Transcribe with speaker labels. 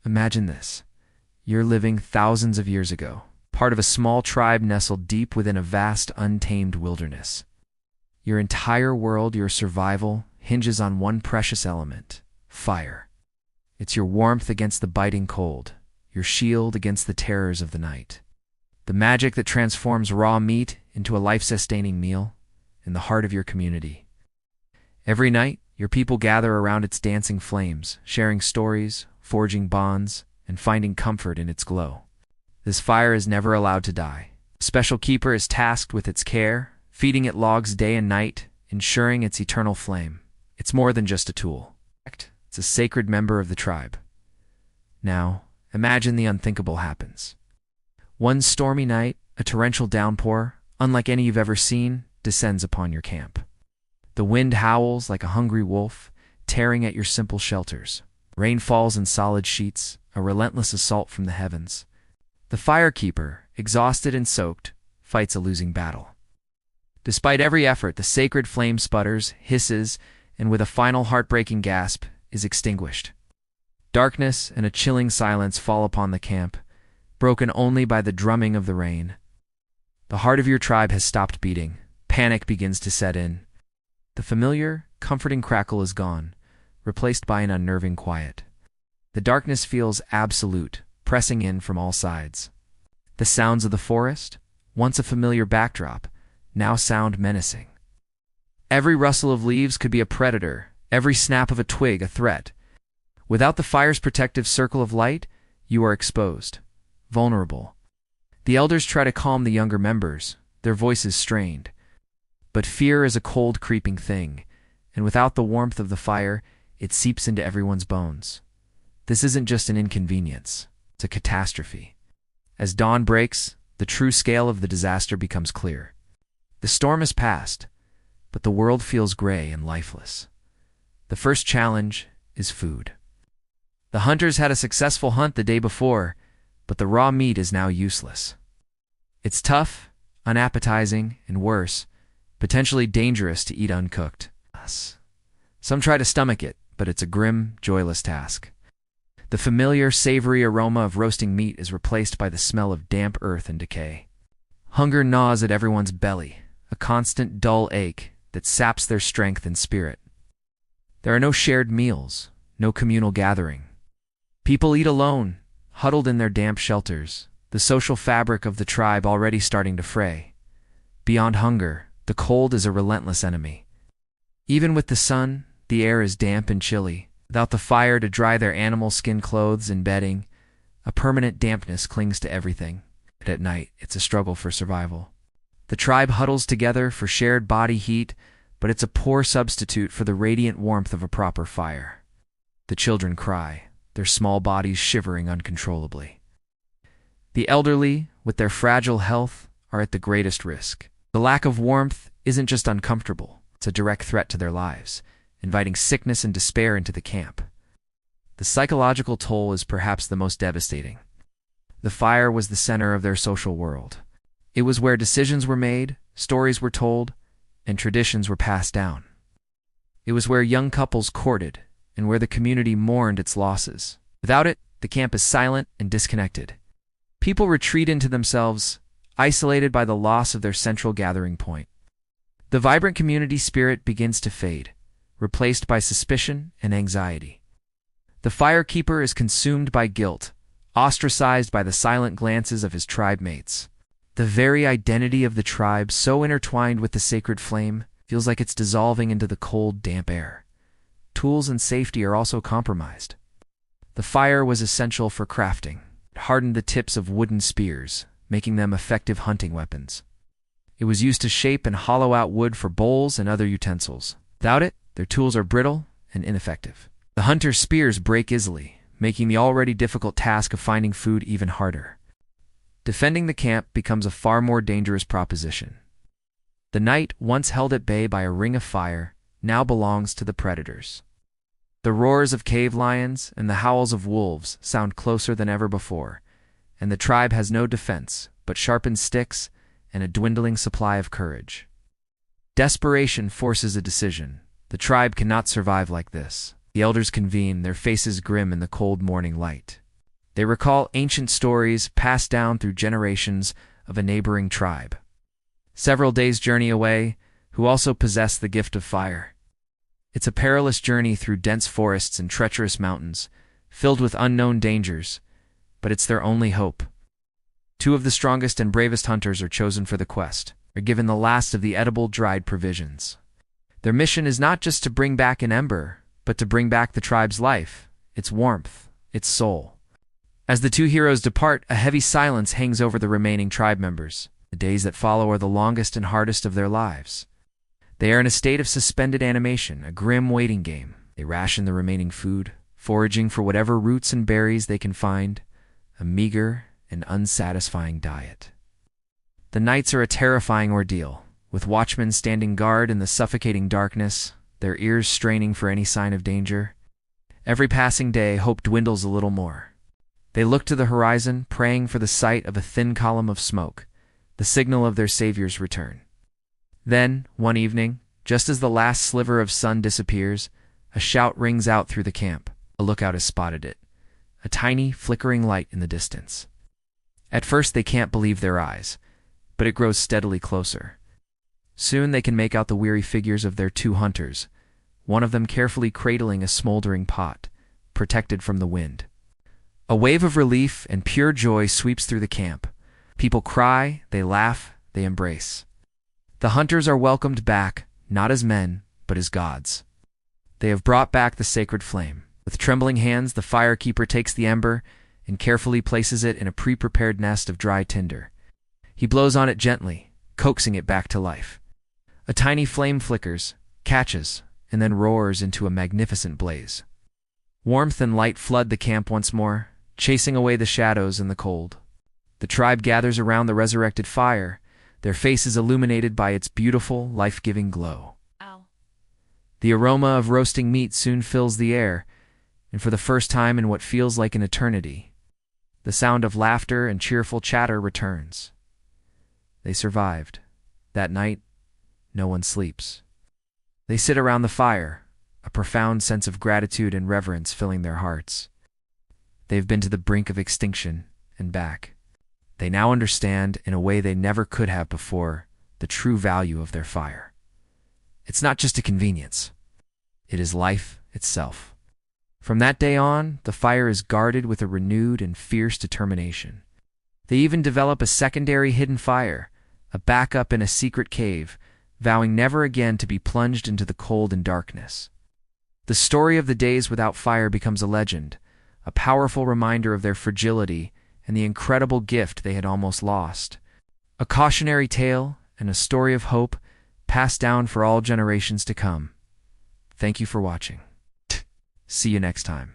Speaker 1: Imagine this. You're living thousands of years ago, part of a small tribe nestled deep within a vast, untamed wilderness. Your entire world, your survival, hinges on one precious element: fire. It's your warmth against the biting cold, your shield against the terrors of the night. The magic that transforms raw meat into a life-sustaining meal in the heart of your community. Every night, your people gather around its dancing flames, sharing stories, forging bonds, and finding comfort in its glow. This fire is never allowed to die. A special keeper is tasked with its care, feeding it logs day and night, ensuring its eternal flame. It's more than just a tool. It's a sacred member of the tribe. Now, imagine the unthinkable happens. One stormy night, a torrential downpour, unlike any you've ever seen, descends upon your camp. The wind howls like a hungry wolf, tearing at your simple shelters. Rain falls in solid sheets, a relentless assault from the heavens. The firekeeper, exhausted and soaked, fights a losing battle. Despite every effort, the sacred flame sputters, hisses, and with a final heartbreaking gasp, is extinguished. Darkness and a chilling silence fall upon the camp, broken only by the drumming of the rain. The heart of your tribe has stopped beating. Panic begins to set in. The familiar, comforting crackle is gone, replaced by an unnerving quiet. The darkness feels absolute, pressing in from all sides. The sounds of the forest, once a familiar backdrop, now sound menacing. Every rustle of leaves could be a predator, every snap of a twig a threat. Without the fire's protective circle of light, you are exposed, vulnerable. The elders try to calm the younger members, their voices strained. But fear is a cold, creeping thing, and without the warmth of the fire, it seeps into everyone's bones. This isn't just an inconvenience, it's a catastrophe. As dawn breaks, the true scale of the disaster becomes clear. The storm has passed, but the world feels gray and lifeless. The first challenge is food. The hunters had a successful hunt the day before, but the raw meat is now useless. It's tough, unappetizing, and worse, potentially dangerous to eat uncooked. Some try to stomach it, but it's a grim, joyless task. The familiar, savory aroma of roasting meat is replaced by the smell of damp earth and decay. Hunger gnaws at everyone's belly, a constant, dull ache that saps their strength and spirit. There are no shared meals, no communal gathering. People eat alone, huddled in their damp shelters, the social fabric of the tribe already starting to fray. Beyond hunger, the cold is a relentless enemy. Even with the sun, the air is damp and chilly. Without the fire to dry their animal skin clothes and bedding, a permanent dampness clings to everything. At night, it's a struggle for survival. The tribe huddles together for shared body heat, but it's a poor substitute for the radiant warmth of a proper fire. The children cry, their small bodies shivering uncontrollably. The elderly, with their fragile health, are at the greatest risk. The lack of warmth isn't just uncomfortable, it's a direct threat to their lives, inviting sickness and despair into the camp. The psychological toll is perhaps the most devastating. The fire was the center of their social world. It was where decisions were made, stories were told, and traditions were passed down. It was where young couples courted, and where the community mourned its losses. Without it, the camp is silent and disconnected. People retreat into themselves, isolated by the loss of their central gathering point. The vibrant community spirit begins to fade, replaced by suspicion and anxiety. The firekeeper is consumed by guilt, ostracized by the silent glances of his tribe mates. The very identity of the tribe, so intertwined with the sacred flame, feels like it's dissolving into the cold, damp air. Tools and safety are also compromised. The fire was essential for crafting. It hardened the tips of wooden spears, making them effective hunting weapons. It was used to shape and hollow out wood for bowls and other utensils. Without it, their tools are brittle and ineffective. The hunter's spears break easily, making the already difficult task of finding food even harder. Defending the camp becomes a far more dangerous proposition. The night, once held at bay by a ring of fire, now belongs to the predators. The roars of cave lions and the howls of wolves sound closer than ever before, and the tribe has no defense but sharpened sticks and a dwindling supply of courage. Desperation forces a decision. The tribe cannot survive like this. The elders convene, their faces grim in the cold morning light. They recall ancient stories passed down through generations of a neighboring tribe, several days' journey away, who also possess the gift of fire. It's a perilous journey through dense forests and treacherous mountains, filled with unknown dangers, but it's their only hope. Two of the strongest and bravest hunters are chosen for the quest, are given the last of the edible dried provisions. Their mission is not just to bring back an ember, but to bring back the tribe's life, its warmth, its soul. As the two heroes depart, a heavy silence hangs over the remaining tribe members. The days that follow are the longest and hardest of their lives. They are in a state of suspended animation, a grim waiting game. They ration the remaining food, foraging for whatever roots and berries they can find, a meager and unsatisfying diet. The nights are a terrifying ordeal, with watchmen standing guard in the suffocating darkness, their ears straining for any sign of danger. Every passing day, hope dwindles a little more. They look to the horizon, praying for the sight of a thin column of smoke, the signal of their savior's return. Then, one evening, just as the last sliver of sun disappears, a shout rings out through the camp. A lookout has spotted it, a tiny, flickering light in the distance. At first they can't believe their eyes, but it grows steadily closer. Soon they can make out the weary figures of their two hunters, one of them carefully cradling a smoldering pot, protected from the wind. A wave of relief and pure joy sweeps through the camp. People cry, they laugh, they embrace. The hunters are welcomed back, not as men, but as gods. They have brought back the sacred flame. With trembling hands, the firekeeper takes the ember and carefully places it in a pre-prepared nest of dry tinder. He blows on it gently, coaxing it back to life. A tiny flame flickers, catches, and then roars into a magnificent blaze. Warmth and light flood the camp once more, chasing away the shadows and the cold. The tribe gathers around the resurrected fire, their faces illuminated by its beautiful, life-giving glow.
Speaker 2: Ow.
Speaker 1: The aroma of roasting meat soon fills the air, and for the first time in what feels like an eternity, the sound of laughter and cheerful chatter returns. They survived. That night, no one sleeps. They sit around the fire, a profound sense of gratitude and reverence filling their hearts. They've been to the brink of extinction and back. They now understand, in a way they never could have before, the true value of their fire. It's not just a convenience. It is life itself. From that day on, the fire is guarded with a renewed and fierce determination. They even develop a secondary hidden fire, a backup in a secret cave, vowing never again to be plunged into the cold and darkness. The story of the days without fire becomes a legend, a powerful reminder of their fragility and the incredible gift they had almost lost. A cautionary tale and a story of hope passed down for all generations to come. Thank you for watching. See you next time.